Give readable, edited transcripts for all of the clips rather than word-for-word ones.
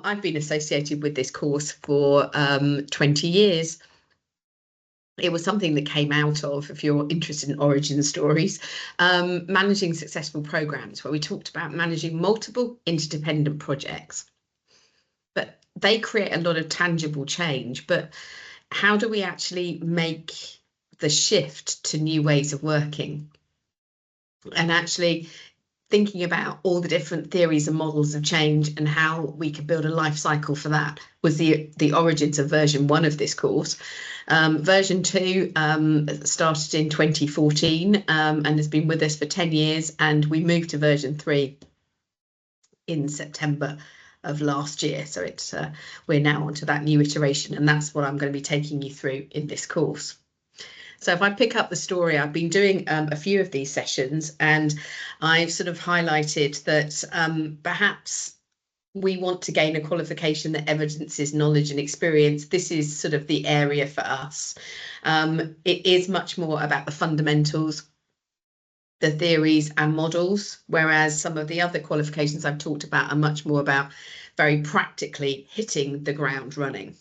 I've been associated with this course for 20 years. It was something that came out of, if you're interested in origin stories, managing successful programs, where we talked about managing multiple interdependent projects. But they create a lot of tangible change. But how do we actually make the shift to new ways of working? And actually thinking about all the different theories and models of change and how we could build a life cycle for that was the origins of version 1 of this course. Version 2 started in 2014 and has been with us for 10 years, and we moved to version 3 in September of last year. So it's we're now onto that new iteration, and that's what I'm going to be taking you through in this course. So if I pick up the story, I've been doing a few of these sessions, and I've sort of highlighted that perhaps we want to gain a qualification that evidences knowledge and experience. This is sort of the area for us. It is much more about the fundamentals, the theories and models, whereas some of the other qualifications I've talked about are much more about very practically hitting the ground running.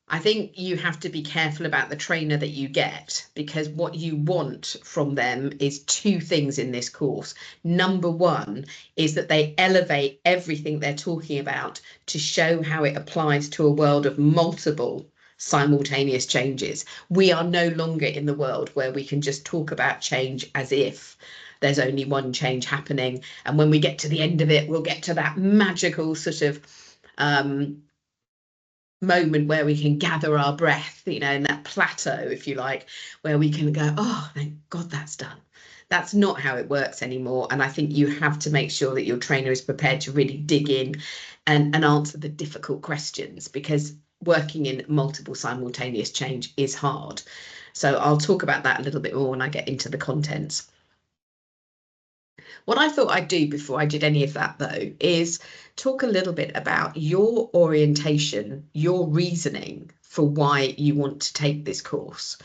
I think you have to be careful about the trainer that you get, because what you want from them is 2 things in this course. Number 1 is that they elevate everything they're talking about to show how it applies to a world of multiple simultaneous changes. We are no longer in the world where we can just talk about change as if there's only one change happening, and when we get to the end of it, we'll get to that magical sort of moment where we can gather our breath, you know, in that plateau, if you like, where we can go, oh, thank God that's done. That's not how it works anymore. And I think you have to make sure that your trainer is prepared to really dig in and answer the difficult questions, because working in multiple simultaneous change is hard. So I'll talk about that a little bit more when I get into the contents. What I thought I'd do before I did any of that, though, is talk a little bit about your orientation, your reasoning for why you want to take this course.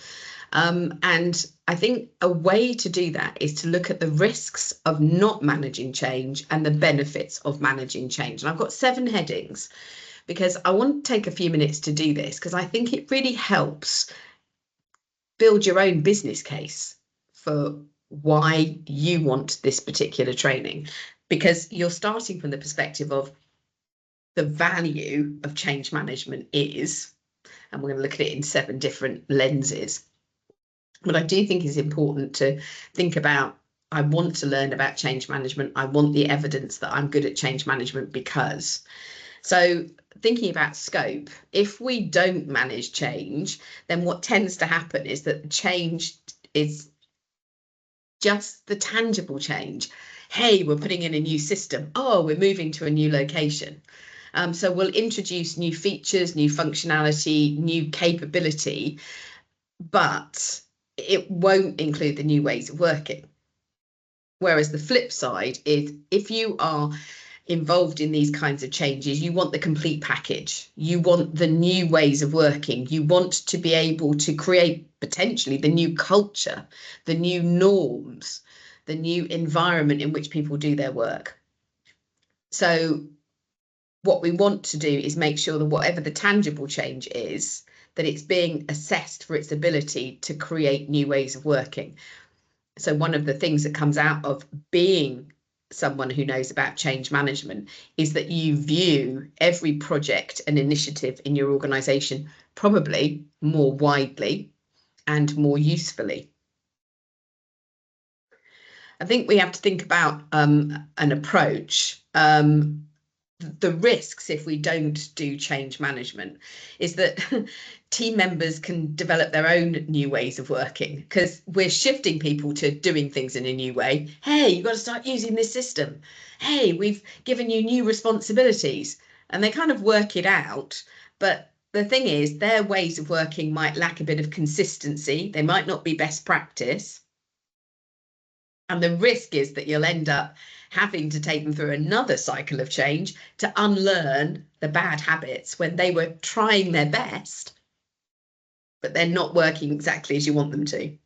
And I think a way to do that is to look at the risks of not managing change and the benefits of managing change. And I've got 7 headings, because I want to take a few minutes to do this, because I think it really helps build your own business case for why you want this particular training, because you're starting from the perspective of the value of change management is, and we're going to look at it in 7 different lenses. But I do think it's important to think about, I want to learn about change management. I want the evidence that I'm good at change management because. So thinking about scope, if we don't manage change, then what tends to happen is that change is just the tangible change. Hey, we're putting in a new system. Oh, we're moving to a new location. So we'll introduce new features, new functionality, new capability, but it won't include the new ways of working. Whereas the flip side is, if you are involved in these kinds of changes, you want the complete package. You want the new ways of working. You want to be able to create potentially the new culture, the new norms, the new environment in which people do their work. So what we want to do is make sure that whatever the tangible change is, that it's being assessed for its ability to create new ways of working. So one of the things that comes out of being someone who knows about change management is that you view every project and initiative in your organization probably more widely and more usefully. I think we have to think about an approach. The risks if we don't do change management is that team members can develop their own new ways of working, because we're shifting people to doing things in a new way. Hey, you've got to start using this system. Hey, we've given you new responsibilities, and they kind of work it out. But the thing is, their ways of working might lack a bit of consistency. They might not be best practice. And the risk is that you'll end up having to take them through another cycle of change to unlearn the bad habits when they were trying their best, but they're not working exactly as you want them to.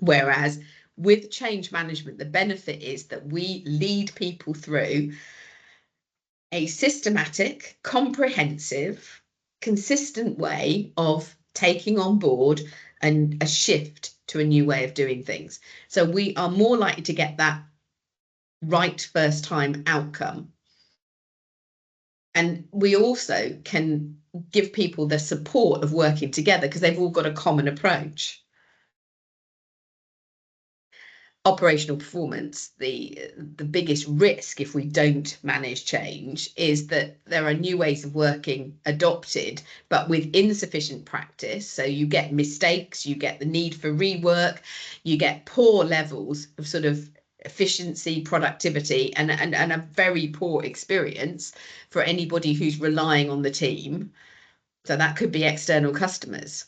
Whereas with change management, the benefit is that we lead people through a systematic, comprehensive, consistent way of taking on board a shift to a new way of doing things. So we are more likely to get that right first time outcome. And we also can give people the support of working together because they've all got a common approach. Operational performance, the biggest risk if we don't manage change is that there are new ways of working adopted, but with insufficient practice. So you get mistakes, you get the need for rework, you get poor levels of sort of efficiency, productivity, and a very poor experience for anybody who's relying on the team. So that could be external customers.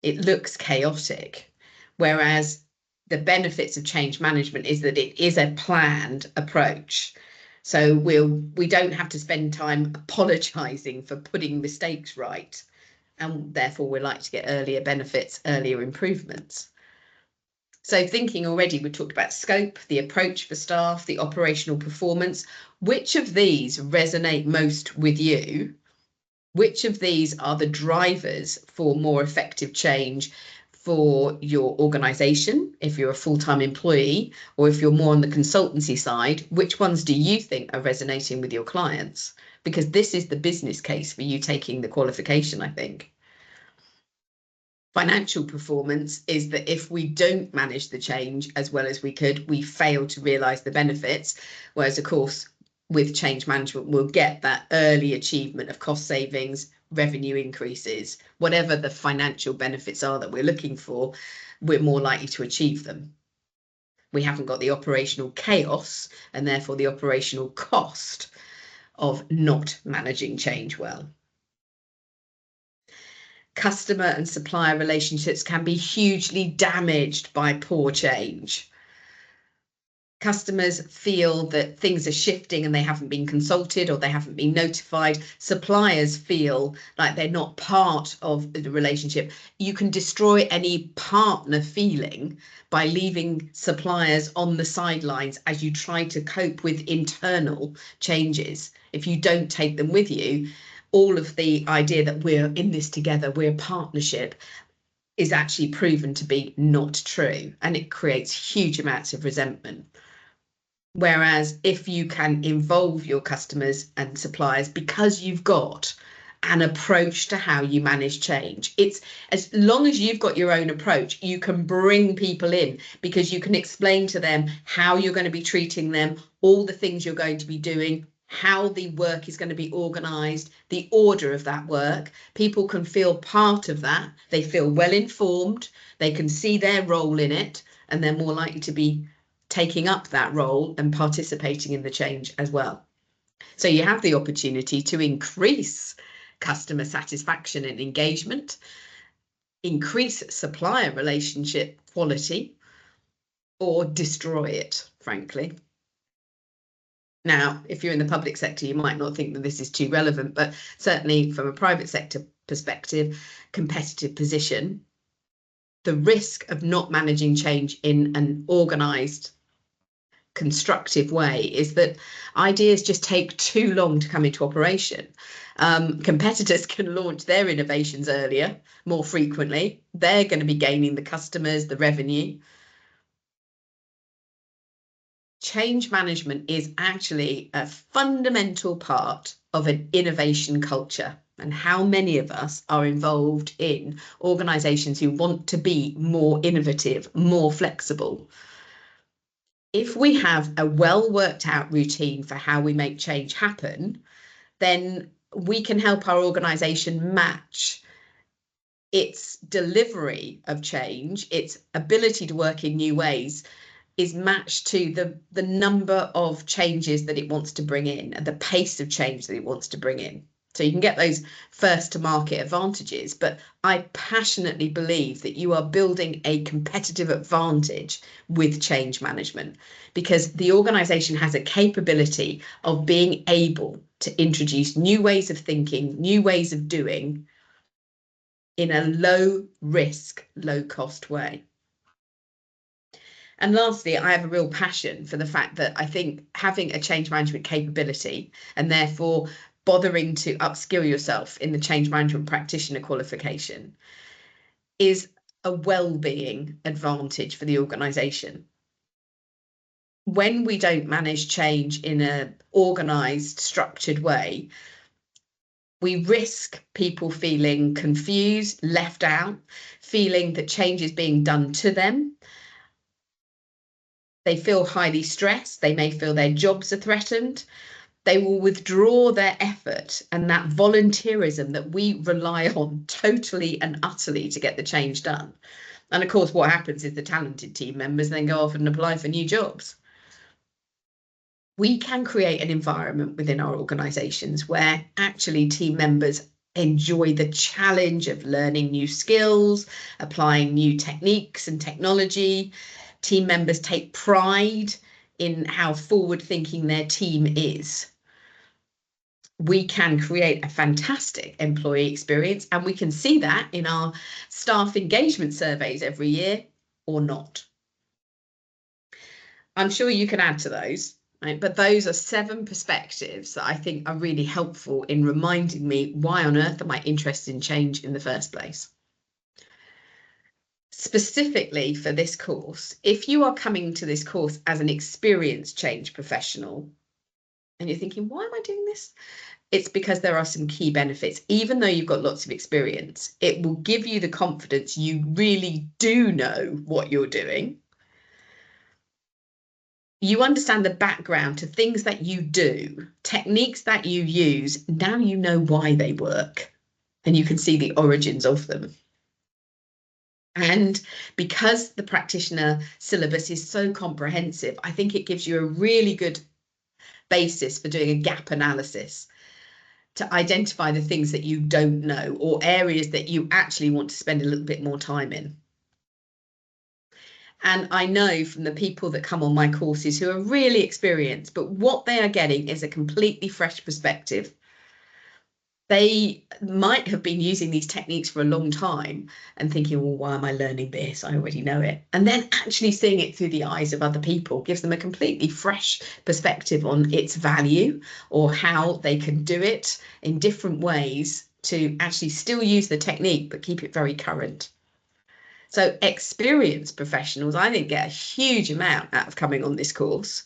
It looks chaotic, whereas the benefits of change management is that it is a planned approach. So we don't have to spend time apologizing for putting mistakes right, and therefore we're likely to get earlier benefits, earlier improvements. So thinking already, we talked about scope, the approach for staff, the operational performance. Which of these resonate most with you? Which of these are the drivers for more effective change for your organization, if you're a full-time employee, or if you're more on the consultancy side? Which ones do you think are resonating with your clients? Because this is the business case for you taking the qualification, I think. Financial performance is that if we don't manage the change as well as we could, we fail to realise the benefits. Whereas, of course, with change management, we'll get that early achievement of cost savings, revenue increases, whatever the financial benefits are that we're looking for, we're more likely to achieve them. We haven't got the operational chaos and therefore the operational cost of not managing change well. Customer and supplier relationships can be hugely damaged by poor change. Customers feel that things are shifting and they haven't been consulted or they haven't been notified. Suppliers feel like they're not part of the relationship. You can destroy any partner feeling by leaving suppliers on the sidelines as you try to cope with internal changes. If you don't take them with you, all of the idea that we're in this together, we're a partnership, is actually proven to be not true, and it creates huge amounts of resentment. Whereas if you can involve your customers and suppliers because you've got an approach to how you manage change, it's as long as you've got your own approach, you can bring people in because you can explain to them how you're going to be treating them, all the things you're going to be doing, how the work is going to be organised, the order of that work. People can feel part of that. They feel well informed. They can see their role in it, and they're more likely to be taking up that role and participating in the change as well. So you have the opportunity to increase customer satisfaction and engagement, increase supplier relationship quality, or destroy it, frankly. Now, if you're in the public sector, you might not think that this is too relevant, but certainly from a private sector perspective, competitive position, the risk of not managing change in an organised, constructive way is that ideas just take too long to come into operation. Competitors can launch their innovations earlier, more frequently. They're going to be gaining the customers, the revenue. Change management is actually a fundamental part of an innovation culture. And how many of us are involved in organisations who want to be more innovative, more flexible? If we have a well worked out routine for how we make change happen, then we can help our organisation match its delivery of change, its ability to work in new ways, is matched to the number of changes that it wants to bring in and the pace of change that it wants to bring in. So you can get those first to market advantages, but I passionately believe that you are building a competitive advantage with change management because the organisation has a capability of being able to introduce new ways of thinking, new ways of doing in a low risk, low cost way. And lastly, I have a real passion for the fact that I think having a change management capability and therefore bothering to upskill yourself in the change management practitioner qualification is a well-being advantage for the organization. When we don't manage change in an organized, structured way, we risk people feeling confused, left out, feeling that change is being done to them. They feel highly stressed. They may feel their jobs are threatened. They will withdraw their effort and that volunteerism that we rely on totally and utterly to get the change done. And of course, what happens is the talented team members then go off and apply for new jobs. We can create an environment within our organizations where actually team members enjoy the challenge of learning new skills, applying new techniques and technology. Team members take pride in how forward-thinking their team is. We can create a fantastic employee experience, and we can see that in our staff engagement surveys every year, or not. I'm sure you can add to those. Right? But those are 7 perspectives that I think are really helpful in reminding me why on earth am I interested in change in the first place. Specifically for this course, if you are coming to this course as an experienced change professional and you're thinking, why am I doing this? It's because there are some key benefits. Even though you've got lots of experience, it will give you the confidence you really do know what you're doing. You understand the background to things that you do, techniques that you use. Now you know why they work and you can see the origins of them. And because the practitioner syllabus is so comprehensive, I think it gives you a really good basis for doing a gap analysis to identify the things that you don't know or areas that you actually want to spend a little bit more time in. And I know from the people that come on my courses who are really experienced, but what they are getting is a completely fresh perspective. They might have been using these techniques for a long time and thinking, well, why am I learning this? I already know it. And then actually seeing it through the eyes of other people gives them a completely fresh perspective on its value or how they can do it in different ways to actually still use the technique, but keep it very current. So experienced professionals, I think, get a huge amount out of coming on this course.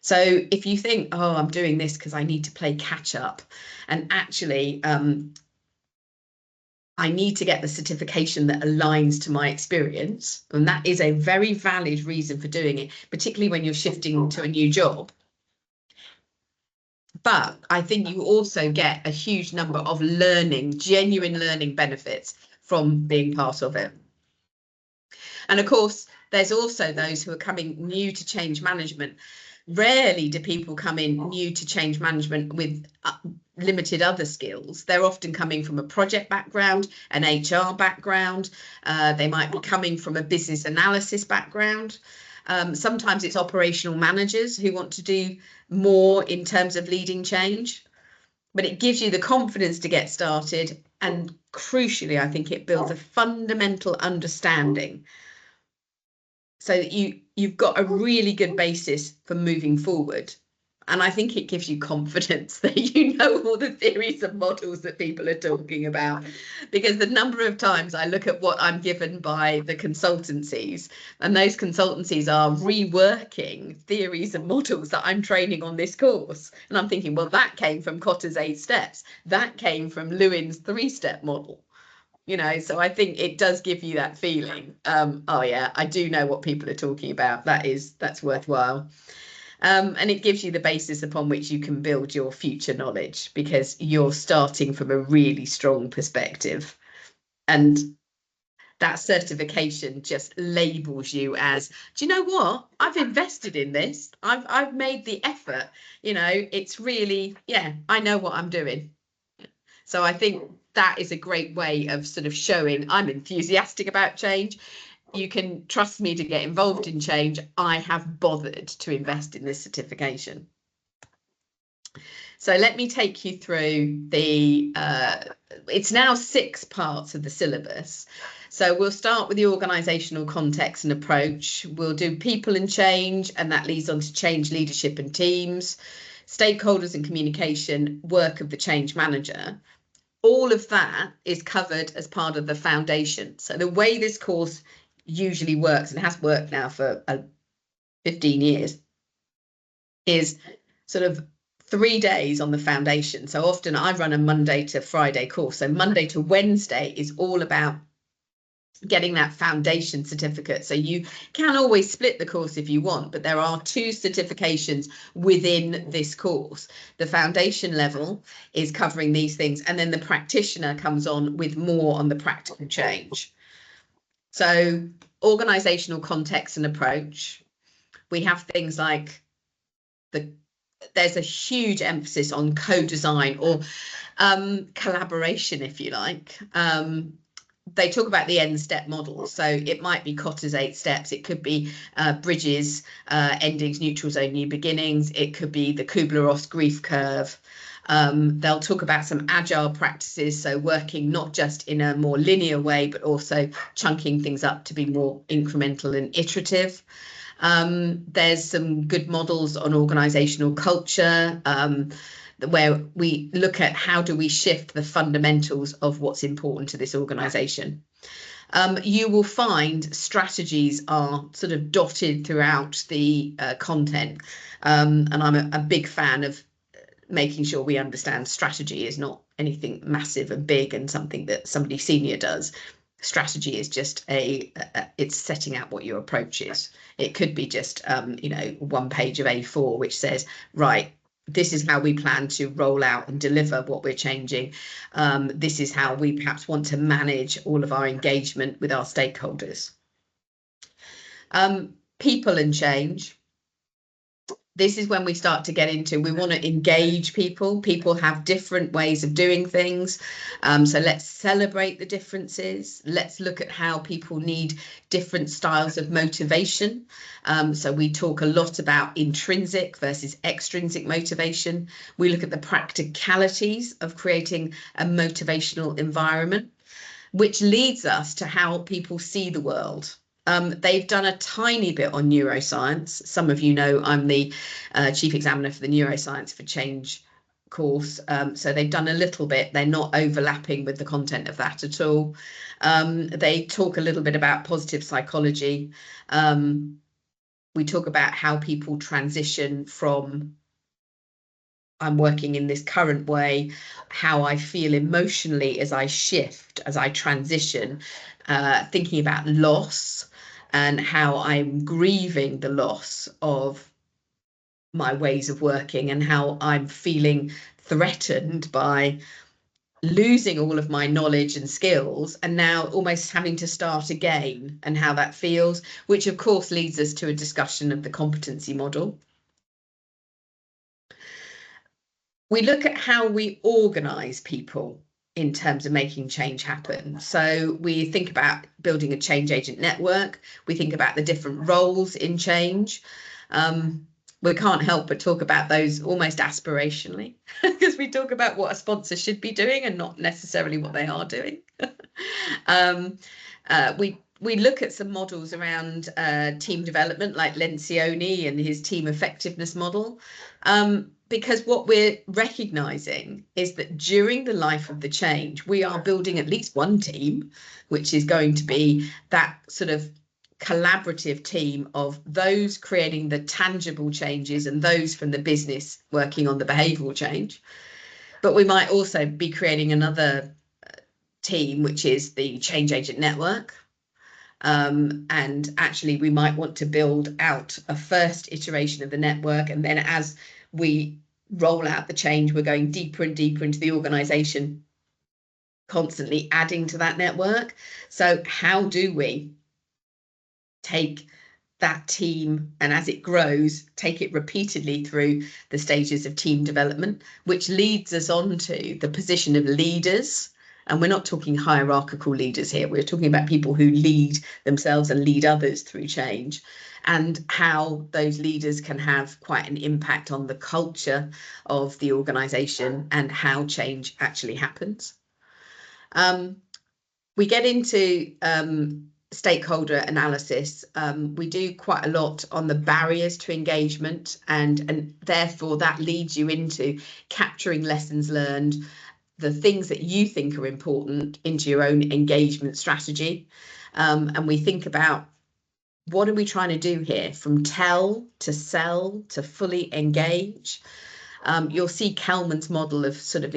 So if you think, oh, I'm doing this because I need to play catch up, and actually I need to get the certification that aligns to my experience, and that is a very valid reason for doing it, particularly when you're shifting to a new job. But I think you also get a huge number of genuine learning benefits from being part of it. And of course, there's also those who are coming new to change management. Rarely do people come in new to change management with limited other skills. They're often coming from a project background, an HR background. They might be coming from a business analysis background. Sometimes it's operational managers who want to do more in terms of leading change. But it gives you the confidence to get started. And crucially, I think it builds a fundamental understanding so that you've got a really good basis for moving forward. And I think it gives you confidence that you know all the theories and models that people are talking about. Because the number of times I look at what I'm given by the consultancies, and those consultancies are reworking theories and models that I'm training on this course. And I'm thinking, well, that came from Kotter's 8 steps. That came from Lewin's 3-step model. You know, so I think it does give you that feeling. Oh yeah, I do know what people are talking about. That's worthwhile. And it gives you the basis upon which you can build your future knowledge, because you're starting from a really strong perspective. And that certification just labels you as, do you know what? I've invested in this. I've made the effort. You know, it's really, yeah, I know what I'm doing. So I think that is a great way of sort of showing I'm enthusiastic about change. You can trust me to get involved in change. I have bothered to invest in this certification. So let me take you through the, it's now 6 parts of the syllabus. So we'll start with the organisational context and approach. We'll do people and change, and that leads on to change, leadership and teams, stakeholders and communication, work of the change manager. All of that is covered as part of the foundation. So the way this course usually works, and has worked now for 15 years, is sort of 3 days on the foundation. So often I run a Monday to Friday course. So Monday to Wednesday is all about getting that foundation certificate. So you can always split the course if you want, but there are 2 certifications within this course. The foundation level is covering these things, and then the practitioner comes on with more on the practical change. So organizational context and approach. We have things like there's a huge emphasis on co-design or collaboration, if you like. They talk about the end step model. So it might be Kotter's 8 steps. It could be bridges, endings, neutral zone, new beginnings. It could be the Kubler-Ross grief curve. They'll talk about some agile practices, so working not just in a more linear way, but also chunking things up to be more incremental and iterative. There's some good models on organizational culture, where we look at how do we shift the fundamentals of what's important to this organization. You will find strategies are sort of dotted throughout the content, and I'm a big fan of making sure we understand strategy is not anything massive and big and something that somebody senior does. Strategy is just it's setting out what your approach is. It could be just 1 page of A4 which says, right, this is how we plan to roll out and deliver what we're changing. This is how we perhaps want to manage all of our engagement with our stakeholders. People and change. This is when we start to get into, we want to engage people. People have different ways of doing things. So let's celebrate the differences. Let's look at how people need different styles of motivation. So we talk a lot about intrinsic versus extrinsic motivation. We look at the practicalities of creating a motivational environment, which leads us to how people see the world. They've done a tiny bit on neuroscience. Some of you know I'm the chief examiner for the Neuroscience for Change course. So they've done a little bit. They're not overlapping with the content of that at all. They talk a little bit about positive psychology. We talk about how people transition from I'm working in this current way, how I feel emotionally as I shift, as I transition, thinking about loss and how I'm grieving the loss of my ways of working and how I'm feeling threatened by losing all of my knowledge and skills and now almost having to start again, and how that feels, which of course leads us to a discussion of the competency model. We look at how we organise people in terms of making change happen. So we think about building a change agent network. We think about the different roles in change. We can't help but talk about those almost aspirationally, because we talk about what a sponsor should be doing and not necessarily what they are doing. We look at some models around team development, like Lencioni and his team effectiveness model, because what we're recognising is that during the life of the change, we are building at least one team, which is going to be that sort of collaborative team of those creating the tangible changes and those from the business working on the behavioural change. But we might also be creating another team, which is the change agent network. And actually we might want to build out a first iteration of the network, and then as we roll out the change, we're going deeper and deeper into the organization, constantly adding to that network. So how do we take that team, and as it grows, take it repeatedly through the stages of team development, which leads us on to the position of leaders And we're not talking hierarchical leaders here. We're talking about people who lead themselves and lead others through change, and how those leaders can have quite an impact on the culture of the organization and how change actually happens. We get into stakeholder analysis. We do quite a lot on the barriers to engagement, and therefore that leads you into capturing lessons learned, the things that you think are important, into your own engagement strategy. And we think about, what are we trying to do here, from tell to sell to fully engage. You'll see Kelman's model of sort of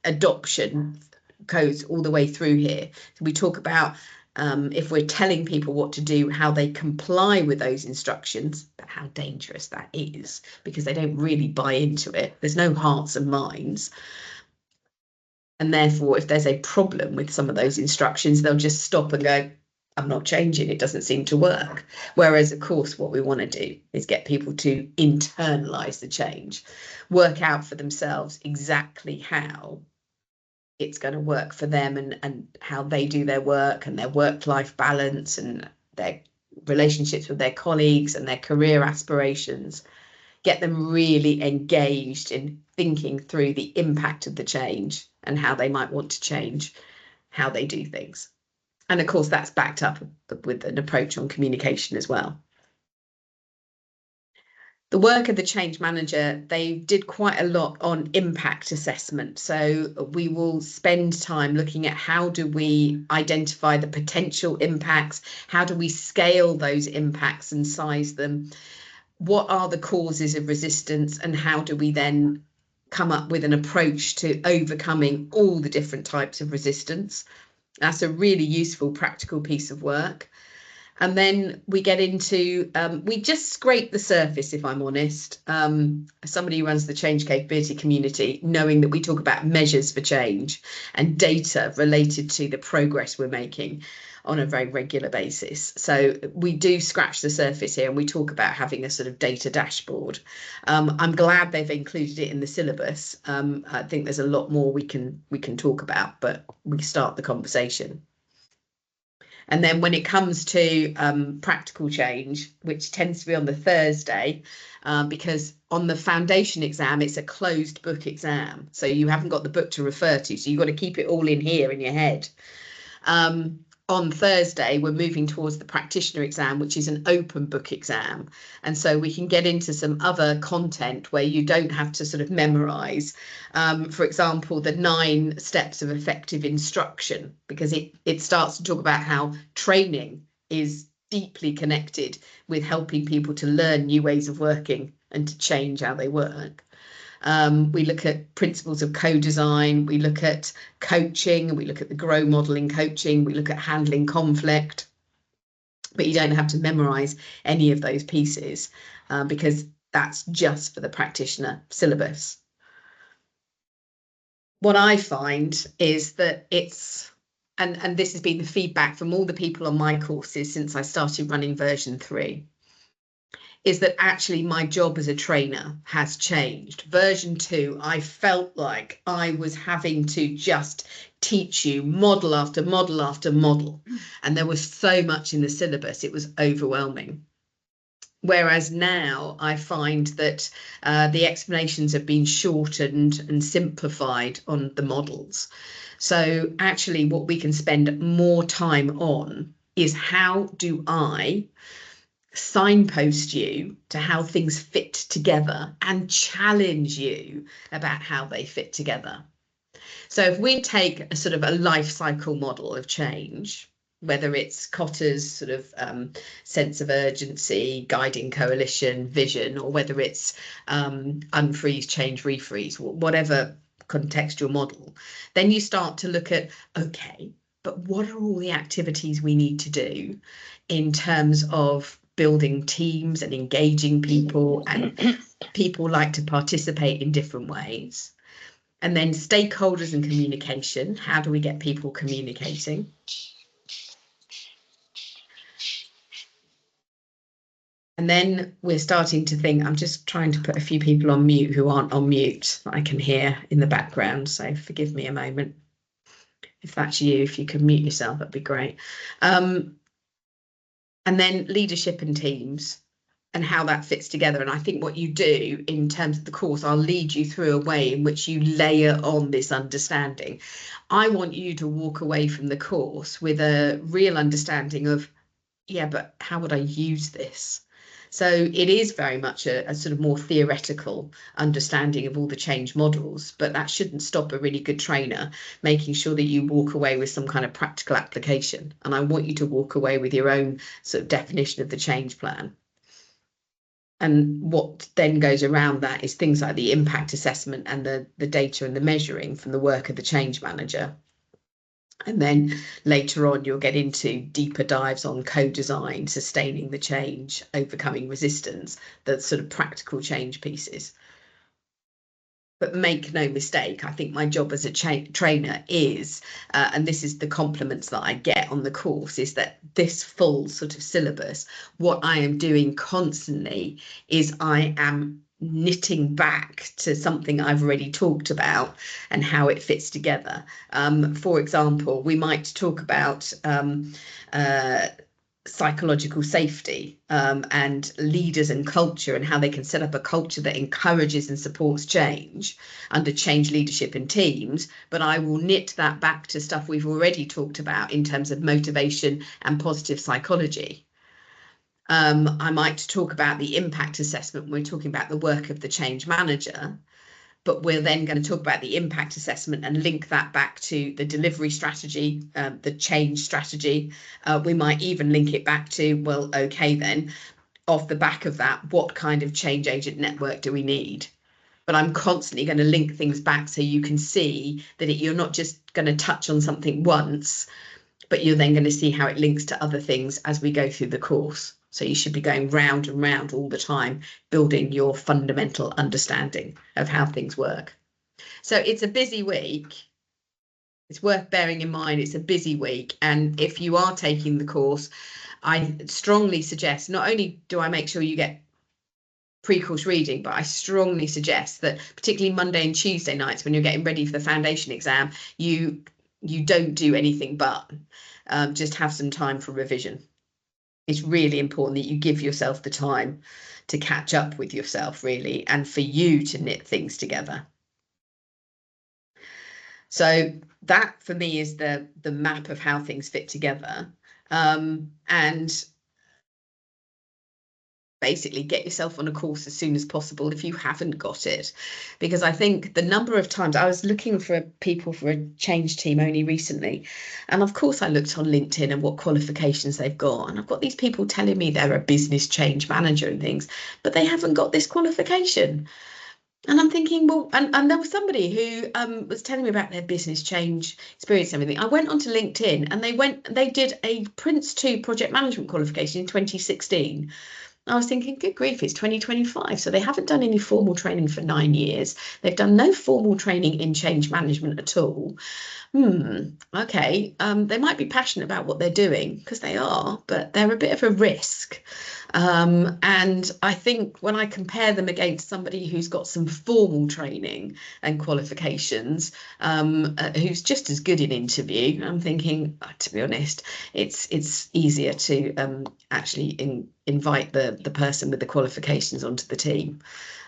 adoption goes all the way through here. So we talk about if we're telling people what to do, how they comply with those instructions, but how dangerous that is, because they don't really buy into it. There's no hearts and minds. And therefore, if there's a problem with some of those instructions, they'll just stop and go, I'm not changing, it doesn't seem to work. Whereas, of course, what we want to do is get people to internalize the change, work out for themselves exactly how it's going to work for them, and how they do their work and their work-life balance and their relationships with their colleagues and their career aspirations. Get them really engaged in thinking through the impact of the change and how they might want to change how they do things. And of course, that's backed up with an approach on communication as well. The work of the change manager, they did quite a lot on impact assessment. So we will spend time looking at, how do we identify the potential impacts? How do we scale those impacts and size them? What are the causes of resistance, and how do we then come up with an approach to overcoming all the different types of resistance? That's a really useful practical piece of work. And then we get into, we just scrape the surface, if I'm honest. Somebody who runs the change capability community, knowing that we talk about measures for change and data related to the progress we're making on a very regular basis. So we do scratch the surface here, and we talk about having a sort of data dashboard. I'm glad they've included it in the syllabus. I think there's a lot more we can talk about, but we start the conversation. And then when it comes to practical change, which tends to be on the Thursday, because on the foundation exam, it's a closed book exam. So you haven't got the book to refer to. So you've got to keep it all in here in your head. On Thursday, we're moving towards the practitioner exam, which is an open book exam. And so we can get into some other content where you don't have to sort of memorize, for example, the 9 steps of effective instruction, because it starts to talk about how training is deeply connected with helping people to learn new ways of working and to change how they work. We look at principles of co-design, we look at coaching, we look at the grow model in coaching, we look at handling conflict. But you don't have to memorize any of those pieces, because that's just for the practitioner syllabus. What I find is that it's, and this has been the feedback from all the people on my courses since I started running version 3, is that actually my job as a trainer has changed. Version 2, I felt like I was having to just teach you model after model after model. And there was so much in the syllabus, it was overwhelming. Whereas now I find that the explanations have been shortened and simplified on the models. So actually what we can spend more time on is, how do I signpost you to how things fit together and challenge you about how they fit together. So if we take a sort of a life cycle model of change, whether it's Kotter's sort of sense of urgency, guiding coalition, vision, or whether it's unfreeze, change, refreeze, whatever contextual model, then you start to look at, okay, but what are all the activities we need to do in terms of building teams and engaging people, and people like to participate in different ways. And then stakeholders and communication, how do we get people communicating? And then we're starting to think, I'm just trying to put a few people on mute who aren't on mute that I can hear in the background, so forgive me a moment. If that's you, if you can mute yourself, that'd be great. And then leadership and teams and how that fits together. And I think what you do in terms of the course, I'll lead you through a way in which you layer on this understanding. I want you to walk away from the course with a real understanding of, yeah, but how would I use this? So it is very much a sort of more theoretical understanding of all the change models, but that shouldn't stop a really good trainer making sure that you walk away with some kind of practical application. And I want you to walk away with your own sort of definition of the change plan. And what then goes around that is things like the impact assessment and the data and the measuring from the work of the change manager. And then later on, you'll get into deeper dives on co-design, sustaining the change, overcoming resistance, the sort of practical change pieces. But make no mistake, I think my job as a trainer is, and this is the compliments that I get on the course, is that this full sort of syllabus, what I am doing constantly is I am knitting back to something I've already talked about and how it fits together. For example, we might talk about psychological safety and leaders and culture and how they can set up a culture that encourages and supports change under change leadership in teams. But I will knit that back to stuff we've already talked about in terms of motivation and positive psychology. I might talk about the impact assessment when we're talking about the work of the change manager, but we're then going to talk about the impact assessment and link that back to the delivery strategy, the change strategy. We might even link it back to, well, okay, then off the back of that, what kind of change agent network do we need? But I'm constantly going to link things back so you can see that you're not just going to touch on something once, but you're then going to see how it links to other things as we go through the course. So you should be going round and round all the time, building your fundamental understanding of how things work. So it's a busy week. It's worth bearing in mind it's a busy week. And if you are taking the course, I strongly suggest, not only do I make sure you get pre-course reading, but I strongly suggest that particularly Monday and Tuesday nights when you're getting ready for the foundation exam, you don't do anything but just have some time for revision. It's really important that you give yourself the time to catch up with yourself, really, and for you to knit things together. So that for me is the map of how things fit together. And basically get yourself on a course as soon as possible if you haven't got it, because I think the number of times I was looking for people for a change team only recently, and of course I looked on LinkedIn and what qualifications they've got, and I've got these people telling me they're a business change manager and things, but they haven't got this qualification. And I'm thinking, well, and there was somebody who was telling me about their business change experience and everything. I went onto LinkedIn and they did a Prince 2 project management qualification in 2016. I was thinking, good grief, it's 2025. So they haven't done any formal training for 9 years. They've done no formal training in change management at all. Okay. They might be passionate about what they're doing, because they are, but they're a bit of a risk. And I think when I compare them against somebody who's got some formal training and qualifications, who's just as good in interview, I'm thinking, to be honest, it's easier to actually invite the person with the qualifications onto the team.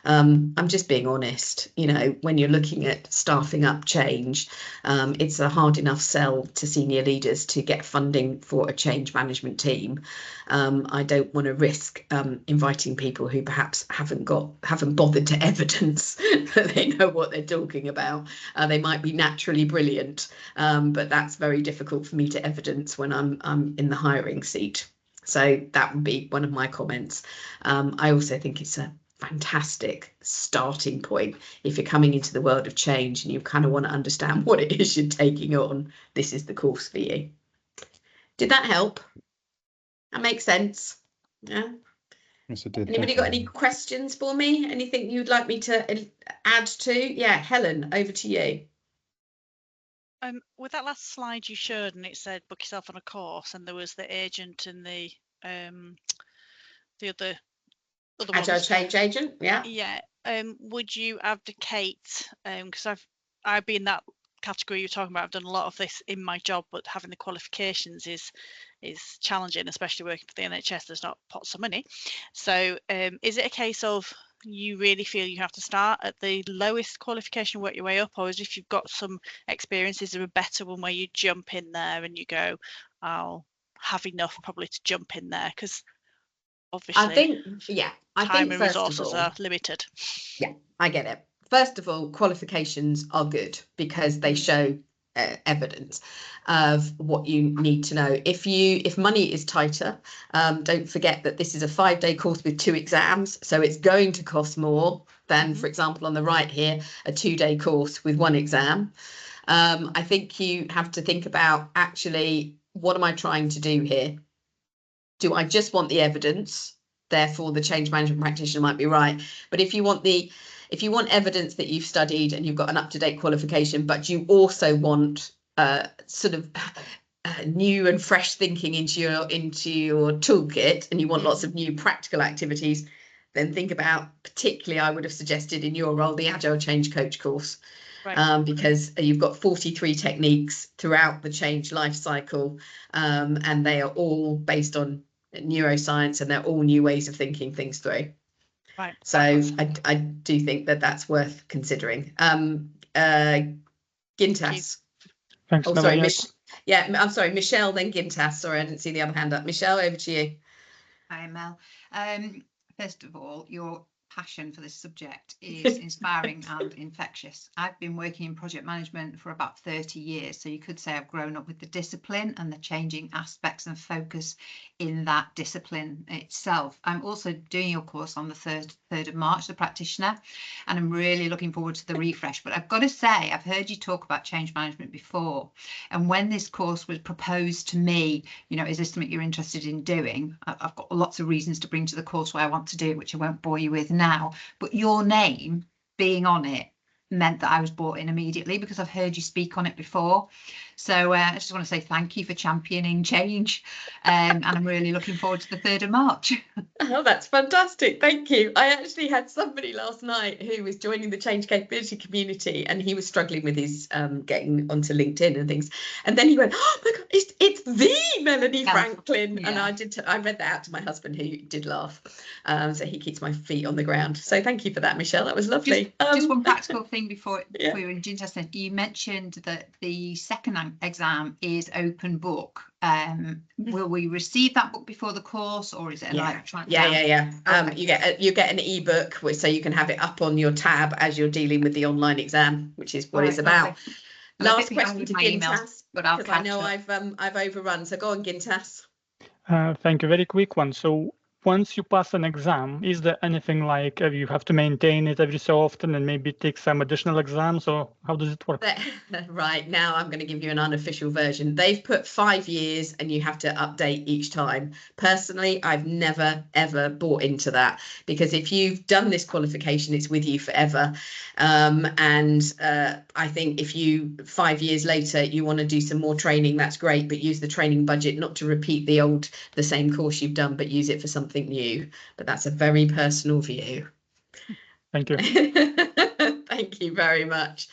I'm just being honest, when you're looking at staffing up change, it's a hard enough sell to senior leaders to get funding for a change management team. I don't want to risk inviting people who perhaps haven't bothered to evidence that they know what they're talking about. They might be naturally brilliant, but that's very difficult for me to evidence when I'm in the hiring seat. So that would be one of my comments. I also think it's a fantastic starting point if you're coming into the world of change and you kind of want to understand what it is you're taking on. This is the course for you. Did that help? That makes sense? Yeah. Yes, it did. Anybody got any questions for me? Anything you'd like me to add to? Yeah, Helen, over to you. With that last slide you showed, and it said book yourself on a course, and there was the agent and the other Agile ones. change agent, yeah. Yeah. Would you advocate? Because I've been that category you're talking about. I've done a lot of this in my job, but having the qualifications is challenging, especially working for the NHS. There's not pots of money. So is it a case of you really feel you have to start at the lowest qualification, work your way up, or is if you've got some experience, is there a better one where you jump in there and you go, I'll have enough probably to jump in there? Because obviously I think time and first of resources all, are limited. yeah, I get it. First of all, qualifications are good because they show evidence of what you need to know. If money is tighter, don't forget that this is a 5-day course with 2 exams, so it's going to cost more than, for example, on the right here, a 2-day course with 1 exam. I think you have to think about, actually, what am I trying to do here? Do I just want the evidence? Therefore, the change management practitioner might be right. But if you want evidence that you've studied and you've got an up-to-date qualification, but you also want sort of new and fresh thinking into your toolkit, and you want lots of new practical activities, then think about, particularly, I would have suggested in your role, the Agile Change Coach course. Right. Because you've got 43 techniques throughout the change life cycle, and they are all based on neuroscience, and they're all new ways of thinking things through. Right. So I do think that that's worth considering. Gintas. Thanks, Sorry, I'm sorry, Michelle, then Gintas. Sorry, I didn't see the other hand up. Michelle, over to you. Hi, Mel. First of all, your passion for this subject is inspiring and infectious. I've been working in project management for about 30 years, so you could say I've grown up with the discipline and the changing aspects and focus in that discipline itself. I'm also doing your course on the 3rd of March, the practitioner, and I'm really looking forward to the refresh. But I've got to say, I've heard you talk about change management before, and when this course was proposed to me, you know, is this something you're interested in doing? I've got lots of reasons to bring to the course why I want to do it, which I won't bore you with now, but your name being on it meant that I was brought in immediately because I've heard you speak on it before. So I just want to say thank you for championing change, and I'm really looking forward to the 3rd of March. Oh, that's fantastic. Thank you. I actually had somebody last night who was joining the change capability community, and he was struggling with his getting onto LinkedIn and things. And then he went, oh my God, it's the Melanie Franklin. Yeah. And I read that out to my husband, who did laugh. So he keeps my feet on the ground. So thank you for that, Michelle. That was lovely. Just one practical thing before we were in Gintas, you mentioned that the second exam is open book. Will we receive that book before the course, or is it an electronic? You get an ebook, so you can have it up on your tab as you're dealing with the online exam, which is what it's about. Last question to Gintas, because I know I've overrun. So go on, Gintas. Thank you. Very quick one. So once you pass an exam, is there anything like you have to maintain it every so often and maybe take some additional exams, or how does it work? Right, now I'm going to give you an unofficial version. They've put 5 years and you have to update each time. Personally, I've never, ever bought into that, because if you've done this qualification, it's with you forever. I think if you 5 years later, you want to do some more training, that's great, but use the training budget not to repeat the same course you've done, but use it for something new. But that's a very personal view. Thank you. Thank you very much.